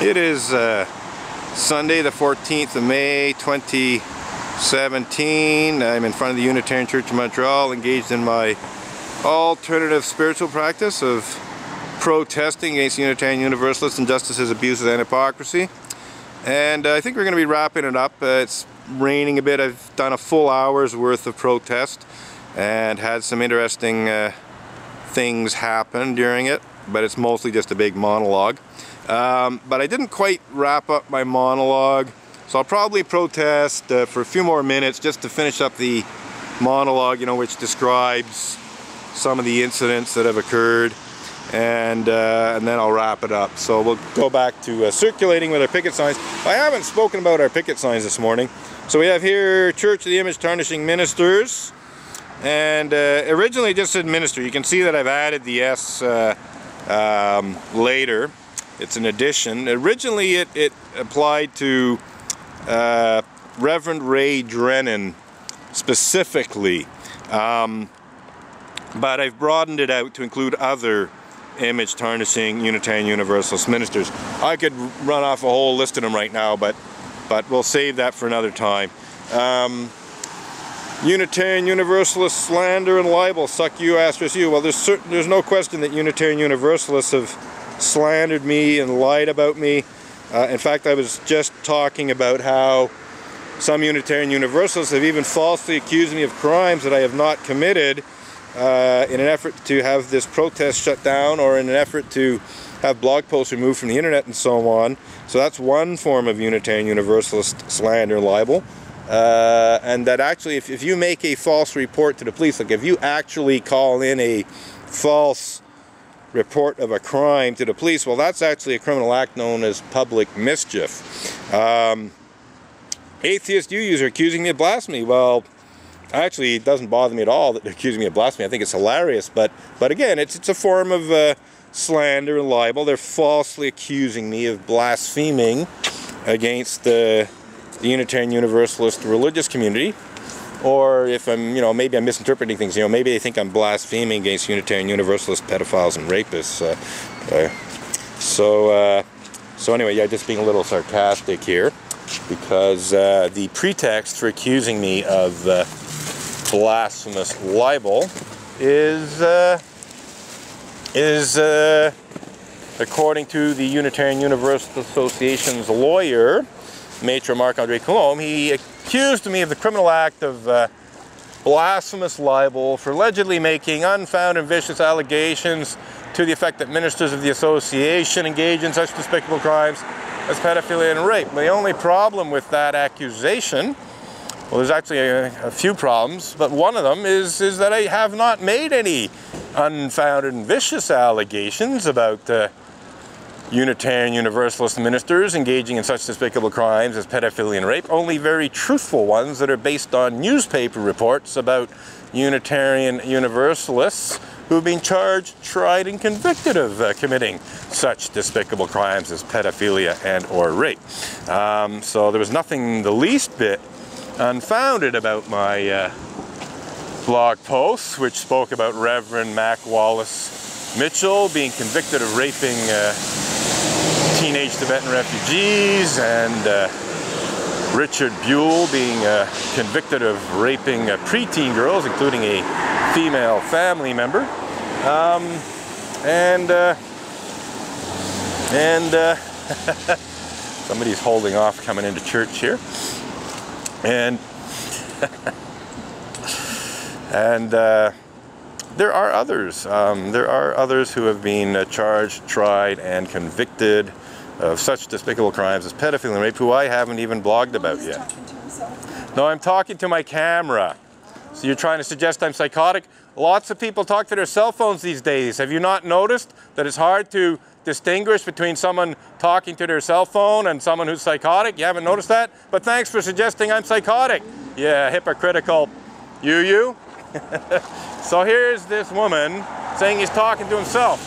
It is Sunday the 14th of May 2017. I'm in front of the Unitarian Church of Montreal, engaged in my alternative spiritual practice of protesting against Unitarian Universalists, injustices, abuses, and hypocrisy. And I think we're going to be wrapping it up. It's raining a bit. I've done a full hour's worth of protest and had some interesting things happen during it, but it's mostly just a big monologue. But I didn't quite wrap up my monologue, so I'll probably protest for a few more minutes just to finish up the monologue, which describes some of the incidents that have occurred, and then I'll wrap it up. So we'll go back to circulating with our picket signs. I haven't spoken about our picket signs this morning. So we have here Church of the Image Tarnishing Ministers, and originally it just said minister. You can see that I've added the S later. It's an addition. Originally it applied to Reverend Ray Drennan specifically, but I've broadened it out to include other image tarnishing Unitarian Universalist ministers. I could run off a whole list of them right now, but we'll save that for another time. Unitarian Universalist slander and libel, suck you, asterisk you. Well, there's no question that Unitarian Universalists have slandered me and lied about me. In fact, I was just talking about how some Unitarian Universalists have even falsely accused me of crimes that I have not committed in an effort to have this protest shut down, or in an effort to have blog posts removed from the internet and so on. So that's one form of Unitarian Universalist slander and libel. And that actually, if you make a false report to the police, like if you actually call in a false report of a crime to the police, well, that's actually a criminal act known as public mischief. Atheist user accusing me of blasphemy. Well, actually, it doesn't bother me at all that they're accusing me of blasphemy. I think it's hilarious, but again, it's a form of slander and libel. They're falsely accusing me of blaspheming against the Unitarian Universalist religious community. Or if I'm, maybe I'm misinterpreting things, maybe they think I'm blaspheming against Unitarian Universalist pedophiles and rapists. So anyway, yeah, just being a little sarcastic here, because the pretext for accusing me of blasphemous libel is according to the Unitarian Universalist Association's lawyer, Maitre Marc-Andre Coulombe, he accused me of the criminal act of blasphemous libel for allegedly making unfounded and vicious allegations to the effect that ministers of the association engage in such despicable crimes as pedophilia and rape. The only problem with that accusation, well, there's actually a few problems, but one of them is that I have not made any unfounded and vicious allegations about Unitarian Universalist ministers engaging in such despicable crimes as pedophilia and rape. Only very truthful ones that are based on newspaper reports about Unitarian Universalists who have been charged, tried, and convicted of committing such despicable crimes as pedophilia and or rape. So there was nothing the least bit unfounded about my blog posts, which spoke about Reverend Mac Wallace Mitchell being convicted of raping teenage Tibetan refugees, and Richard Buell being convicted of raping preteen girls, including a female family member. Somebody's holding off coming into church here. And there are others. There are others who have been charged, tried, and convicted of such despicable crimes as pedophilia and rape, who I haven't even blogged about yet. No, I'm talking to my camera. So you're trying to suggest I'm psychotic? Lots of people talk to their cell phones these days. Have you not noticed that it's hard to distinguish between someone talking to their cell phone and someone who's psychotic? You haven't noticed that? But thanks for suggesting I'm psychotic. Yeah, hypocritical. You? So here's this woman saying he's talking to himself,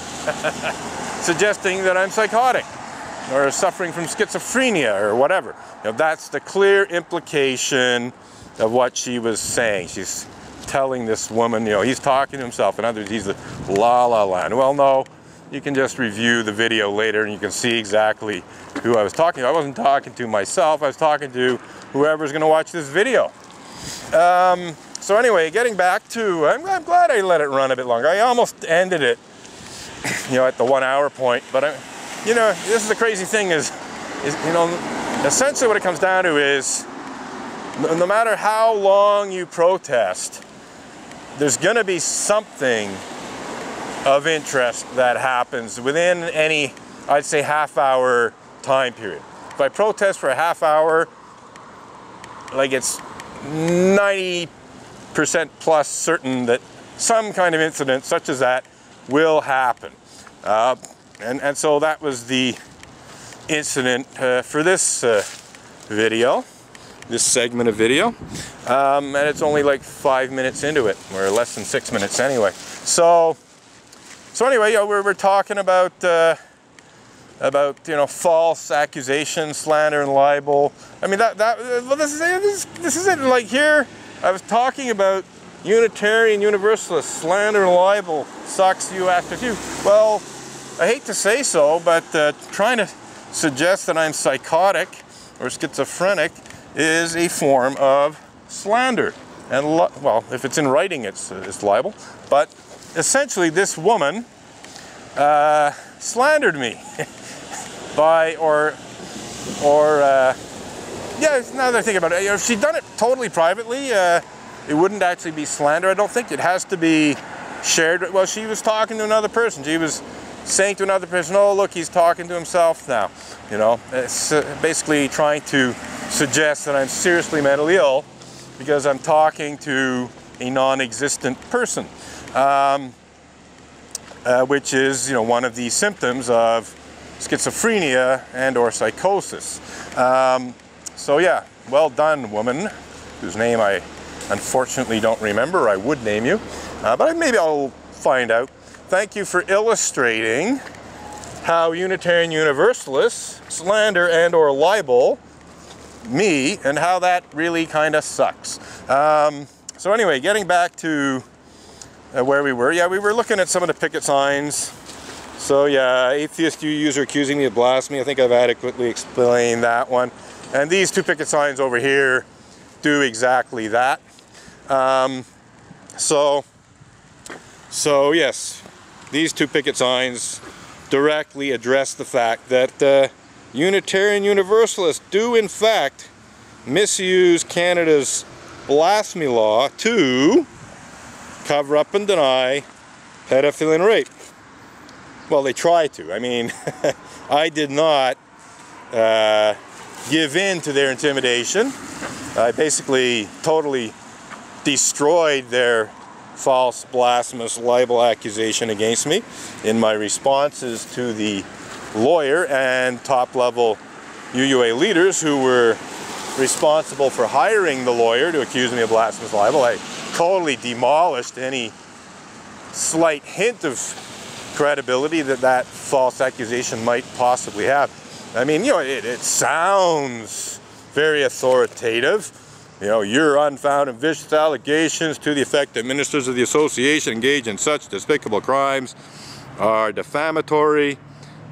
suggesting that I'm psychotic or suffering from schizophrenia or whatever. That's the clear implication of what she was saying. She's telling this woman, he's talking to himself. In other words, he's the la la land. Well, no, you can just review the video later and you can see exactly who I was talking to. I wasn't talking to myself, I was talking to whoever's going to watch this video. So anyway, getting back to, I'm glad I let it run a bit longer. I almost ended it, you know, at the 1 hour point, but you know, this is the crazy thing is, you know, essentially what it comes down to is, no matter how long you protest, there's going to be something of interest that happens within any, I'd say, half-hour time period. If I protest for a half hour, like it's 90% plus certain that some kind of incident such as that will happen. And so that was the incident for this video, this segment of video. And it's only like 5 minutes into it, or less than 6 minutes anyway. So anyway, you know, we're talking about you know, false accusations, slander, and libel. I mean well, this is it. Like here, I was talking about Unitarian Universalists, slander and libel sucks, you after you. Well, I hate to say so, but trying to suggest that I'm psychotic or schizophrenic is a form of slander. And well, if it's in writing, it's libel. But essentially, this woman slandered me by yeah. Now that I think about it, if she'd done it totally privately, it wouldn't actually be slander. I don't think it has to be shared. Well, she was talking to another person. She was saying to another person, "Oh, look, he's talking to himself now." You know, it's basically trying to suggest that I'm seriously mentally ill because I'm talking to a non-existent person, which is, you know, one of the symptoms of schizophrenia and/or psychosis. So yeah, well done, woman, whose name I unfortunately don't remember. I would name you, but maybe I'll find out. Thank you for illustrating how Unitarian Universalists slander and/or libel me, and how that really kind of sucks. So anyway, getting back to where we were. Yeah, we were looking at some of the picket signs. So yeah, atheist user accusing me of blasphemy. I think I've adequately explained that one. And these two picket signs over here do exactly that. So yes, these two picket signs directly address the fact that Unitarian Universalists do in fact misuse Canada's blasphemy law to cover up and deny pedophilia and rape. Well, they try to. I mean, I did not give in to their intimidation. I basically totally destroyed their false, blasphemous libel accusation against me in my responses to the lawyer and top-level UUA leaders who were responsible for hiring the lawyer to accuse me of blasphemous libel. I totally demolished any slight hint of credibility that false accusation might possibly have. I mean, you know, it sounds very authoritative. You know, your unfounded vicious allegations to the effect that ministers of the association engage in such despicable crimes are defamatory,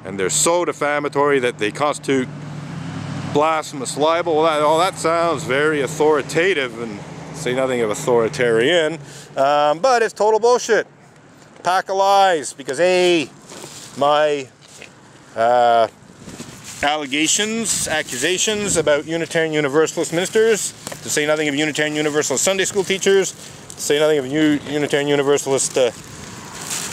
and they're so defamatory that they constitute blasphemous libel. All that sounds very authoritative, and say nothing of authoritarian, but it's total bullshit. Pack of lies, because A, my accusations about Unitarian Universalist ministers, to say nothing of Unitarian Universalist Sunday school teachers, to say nothing of Unitarian Universalist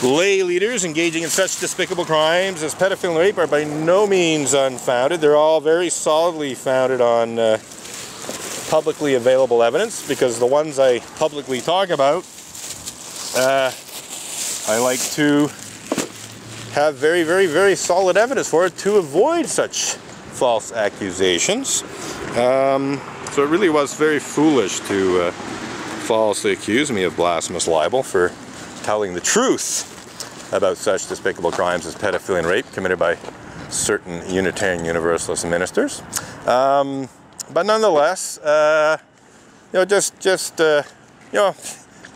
lay leaders engaging in such despicable crimes as pedophilia and rape, are by no means unfounded. They're all very solidly founded on publicly available evidence, because the ones I publicly talk about, I like to have very, very, very solid evidence for it to avoid such false accusations. So it really was very foolish to falsely accuse me of blasphemous libel for telling the truth about such despicable crimes as pedophilia and rape committed by certain Unitarian Universalist ministers. But nonetheless, you know, you know,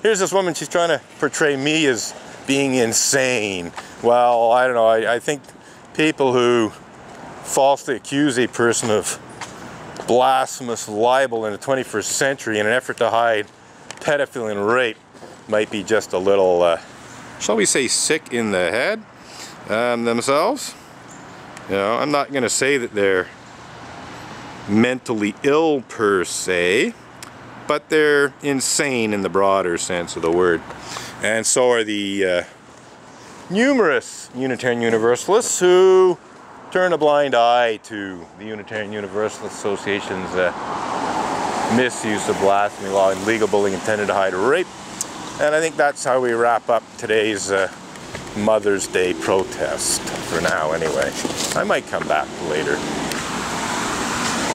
here's this woman, she's trying to portray me as being insane well, I don't know, I think people who falsely accuse a person of blasphemous libel in the 21st century in an effort to hide pedophilia and rape might be just a little, shall we say, sick in the head themselves. You know, I'm not going to say that they're mentally ill per se, but they're insane in the broader sense of the word. And so are the numerous Unitarian Universalists who turn a blind eye to the Unitarian Universalist Association's misuse of blasphemy law and legal bullying intended to hide rape. And I think that's how we wrap up today's Mother's Day protest, for now anyway. I might come back later.